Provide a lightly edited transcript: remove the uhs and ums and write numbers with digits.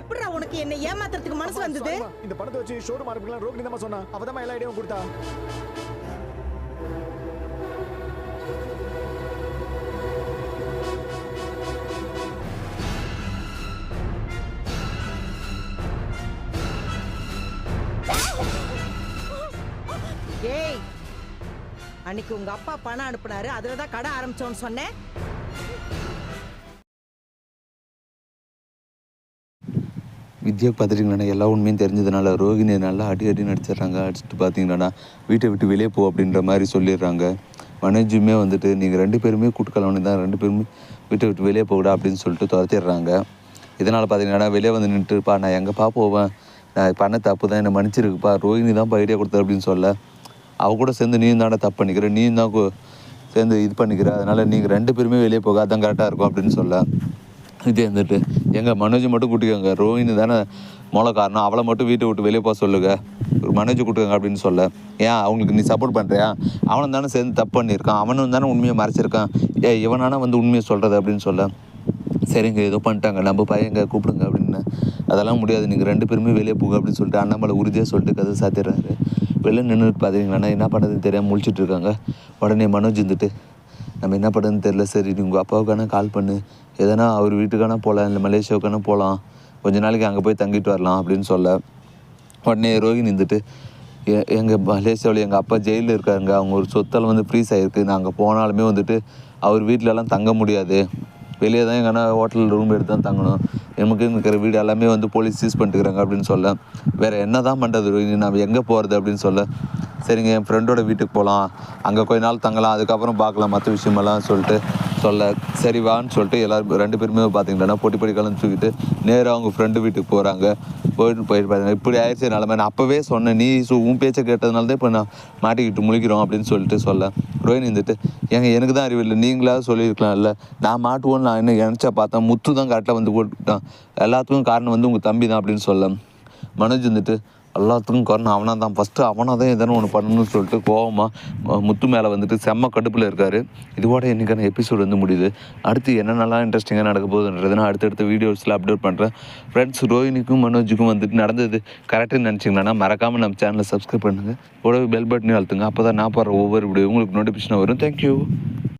எப்படிடா உனக்கு என்ன ஏமாத்துறதுக்கு மனசு வந்தது? இந்த பணத்தை வச்சு ஷோரூம் ஆரம்பிக்கலாம் ரோகிணி தான் சொன்னா. அவதான் எல்லா ஐடியாவும் கொடுத்தா. ஏய், அன்னைக்கு உங்க அப்பா பணம் அனுப்புனாரு, அதுலதான் கடை ஆரம்பிச்சோன்னு சொன்னேன். வித்யா பார்த்துட்டிங்கன்னா எல்லா உண்மையும் தெரிஞ்சதுனால ரோகிணியை நல்லா அடி நடிச்சிடுறாங்க. அடிச்சுட்டு பார்த்தீங்கன்னா வீட்டை விட்டு வெளியே போ அப்படின்ற மாதிரி சொல்லிடுறாங்க. மனோஜுமே வந்துட்டு நீங்கள் 2 பேருமே கூட்டுக்கலவனி தான், 2 பேருமே வீட்டை விட்டு வெளியே போகக்கூடா அப்படின்னு சொல்லிட்டு துரத்திடுறாங்க. இதனால் பார்த்தீங்கன்னா வெளியே வந்து நின்றுட்டுப்பா நான் எங்கேப்பா போவேன், நான் பண்ண தப்பு தான், என்னை மன்னிச்சிருக்குப்பா, ரோஹிணி தான் ஐடியா கொடுத்தா அப்படின்னு சொல்ல, அவ கூட சேர்ந்து நீயும் தானே தப்பு பண்ணிக்கிற, நீயும் தான் சேர்ந்து இது பண்ணிக்கிற, அதனால் நீங்கள் 2 பேருமே வெளியே போக அதான் கரெக்டாக இருக்கும் அப்படின்னு சொல்ல, இதே வந்துட்டு எங்கள் மனோஜை மட்டும் கூட்டிக்கோங்க, ரோஹிணி தானே மூல காரணம், அவளை மட்டும் வீட்டை விட்டு வெளியே போக சொல்லுங்க, ஒரு மனோஜை கூட்டுக்கோங்க அப்படின்னு சொல்ல, ஏன் அவங்களுக்கு நீ சப்போர்ட் பண்ணுறியா, அவனும் தானே சேர்ந்து தப்பு பண்ணியிருக்கான், அவனும் தானே உண்மையை மறைச்சிருக்கான், இவனானா வந்து உண்மையை சொல்கிறது அப்படின்னு சொல்ல, சரிங்க ஏதோ பண்ணிட்டாங்க நம்ம பையங்க கூப்பிடுங்க அப்படின்னு, அதெல்லாம் முடியாது நீங்கள் 2 பேருமே வெளியே போங்க அப்படின்னு சொல்லிட்டு அண்ணாமலை உறுதியாக சொல்லிட்டு கதை சாத்திடுறாரு. வெளில நின்றுட்டு பார்த்தீங்கன்னா என்ன பண்ணுறதுன்னு தெரியாமல் முழிச்சிட்டு இருக்காங்க. உடனே மனோஜ் இருந்துட்டு நம்ம என்ன பண்ணுறதுன்னு தெரியல, சரி நீ உங்கள் அப்பாவுக்கான கால் பண்ணு, எதனா அவர் வீட்டுக்கான போகலாம், இல்லை மலேசியாவுக்கான போகலாம், கொஞ்ச நாளைக்கு அங்கே போய் தங்கிட்டு வரலாம் அப்படின்னு சொல்ல, உடனே ரோஹிணி இருந்துட்டு எங்கள் மலேசியாவில் எங்கள் அப்பா ஜெயிலில் இருக்காருங்க, அவங்க ஒரு சொத்தெல்லாம் வந்து ஃப்ரீஸ் ஆகிருக்கு, நாங்கள் போனாலுமே வந்துட்டு அவர் வீட்டிலலாம் தங்க முடியாது, வெளியே தான் எங்கன்னா ஹோட்டலில் ரூம் எடுத்து தான் தங்கணும், நமக்கு இருக்கிற வீடு எல்லாமே வந்து போலீஸ் சீஸ் பண்ணிட்டுக்கிறாங்க அப்படின்னு சொல்ல, வேறு என்ன தான் பண்ணுறது ரோஹிணி, நம்ம எங்கே போகிறது அப்படின்னு சொல்ல, சரிங்க என் ஃப்ரெண்டோட வீட்டுக்கு போகலாம், அங்கே கொஞ்ச நாள் தங்கலாம், அதுக்கப்புறம் பார்க்கலாம் மற்ற விஷயமெல்லாம் சொல்லிட்டு சொல்ல, சரி வான்னு சொல்லிட்டு எல்லோரும் 2 பேருமே பார்த்தீங்கன்னா பொட்டி கலந்து தூக்கிட்டு நேராக அவங்க ஃப்ரெண்டு வீட்டுக்கு போகிறாங்க. போயிட்டு பார்த்தீங்கன்னா இப்படி ஆயிடுச்சு நிலமை, நான் அப்போவே சொன்னேன், நீ உன் பேச்சை கேட்டதுனால தான் இப்போ நான் மாட்டிக்கிட்டு முழிக்கிறோம் அப்படின்னு சொல்லிட்டு சொல்ல, ரோஹிணி இருந்துட்டு எனக்கு தான் அறிவில்லை, நீங்களாவது சொல்லியிருக்கலாம் இல்லை, நான் மாட்டுவோன்னு நான் என்ன நினச்சா பார்த்தேன், முத்து தான் கரெக்டாக வந்து போட்டுக்கிட்டான், எல்லாத்துக்கும் காரணம் வந்து உங்கள் தம்பி தான் அப்படின்னு சொல்ல, மனோஜ் வந்துட்டு எல்லாத்துக்கும் காரணம் அவனாக தான், ஃபஸ்ட்டு அவனாக தான் எதனா ஒன்று பண்ணணும்னு சொல்லிட்டு கோவமாக முத்து மேலே வந்துட்டு செம்ம கடுப்பில் இருக்கார். இதோட இன்றைக்கான எபிசோடு வந்து முடியுது. அடுத்து என்னென்னலாம் இன்ட்ரெஸ்டிங்காக நடக்க போகுதுன்றது நான் அடுத்தடுத்த வீடியோஸில் அப்டேட் பண்ணுறேன். ஃப்ரெண்ட்ஸ் ரோஹிணிக்கும் மனோஜுக்கும் வந்துட்டு நடந்தது கரெக்டுன்னு நினச்சிங்கன்னா மறக்காமல் நம்ம சேனலை சப்ஸ்கிரைப் பண்ணுங்கள், கூடவே பெல் பட்டனையும் அழுத்துங்க, அப்போ தான் நான் போடுற ஒவ்வொரு வீடியோ உங்களுக்கு நோட்டிஃபிகேஷன் வரும். தேங்க்யூ.